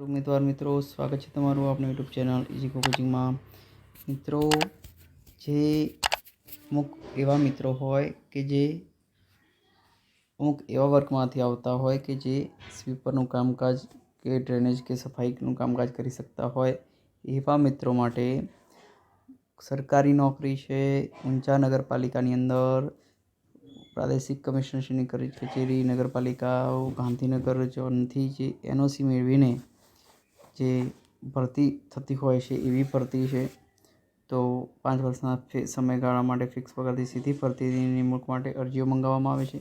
ઉમેદવાર મિત્રો, સ્વાગત છે તમારું આપણી યુટ્યુબ ચેનલ ઇઝી કોચિંગમાં। મિત્રો, જે અમુક એવા મિત્રો હોય કે જે અમુક એવા વર્કમાંથી આવતા હોય કે જે સ્વીપરનું કામકાજ કે ડ્રેનેજ કે સફાઈનું કામકાજ કરી શકતા હોય, એવા મિત્રો માટે સરકારી નોકરી છે। ઊંઝા નગરપાલિકાની અંદર પ્રાદેશિક કમિશનરની કચેરી, નગરપાલિકાઓ ગાંધીનગર ઝોનથી જે એનઓસી મેળવીને જે ભરતી થતી હોય છે એવી ભરતી છે। તો 5 વર્ષના સમયગાળા માટે ફિક્સ પગારથી સીધી ભરતીની નિમણૂક માટે અરજીઓ મંગાવવામાં આવે છે।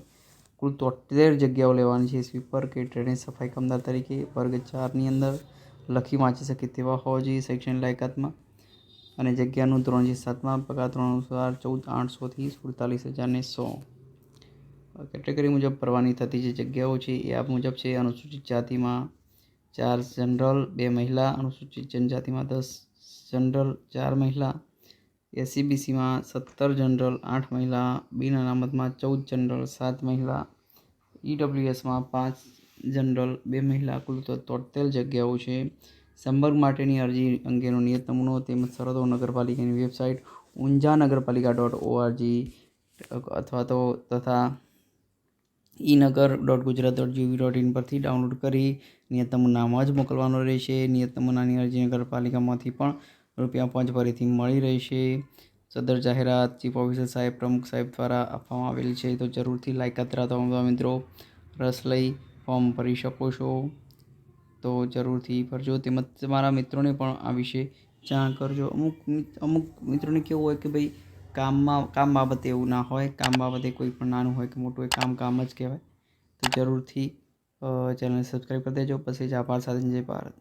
કુલ 73 જગ્યાઓ લેવાની છે સ્વીપર કે ડ્રેનેજ સફાઈ કામદાર તરીકે। વર્ગ 4ની અંદર લખી વાંચી શકે તેવા હોવા જોઈએ શૈક્ષણિક લાયકાતમાં, અને જગ્યાનું ધોરણ છે 7માં। પગાર ધોરણ અનુસાર 14,800થી 47,100 કેટેગરી મુજબ ભરવાની થતી જે જગ્યાઓ છે એ આ મુજબ છે। અનુસૂચિત જાતિમાં 4 જનરલ, 2 મહિલા; અનુસૂચિત જનજાતિમાં 10 જનરલ, 4 મહિલા; એસસીબીસીમાં 17 જનરલ, 8 મહિલા; બિન અનામતમાં 14 જનરલ, 7 મહિલા; ઈડબ્લ્યુએસમાં 5 જનરલ, 2 મહિલા; કુલ 73 જગ્યાઓ છે। સંપર્ક માટેની અરજી અંગેનો નિયત નમૂનો તેમજ શરતો નગરપાલિકાની વેબસાઇટ unjanagarpalika.org અથવા તો તથા enagar.gujarat.gov.in પરથી ડાઉનલોડ કરી નિયત નમૂનામાં જ મોકલવાનો રહેશે। નિયત નમૂનાની અરજી નગરપાલિકામાંથી પણ ₹5 ફરીથી મળી રહેશે। સદર જાહેરાત ચીફ ઓફિસર સાહેબ, પ્રમુખ સાહેબ દ્વારા આપવામાં આવેલ છે। તો જરૂરથી લાયકાત ધરાવતા મિત્રો રસ લઈ ફોર્મ ભરી શકો છો, તો જરૂરથી ભરજો। તેમજ તમારા મિત્રોને પણ આ વિશે જાણ કરજો। અમુક મિત્રોને કેવું હોય કે ભાઈ કામ બાબતે એવું ના હોય, કામ બાબતે કોઈ પણ નાનું હોય કે મોટું હોય, કામ જ કહેવાય। તો જરૂરથી ચેનલને સબસ્ક્રાઈબ કરી દેજો। પછી જ આભાર સાથે જય ભારત।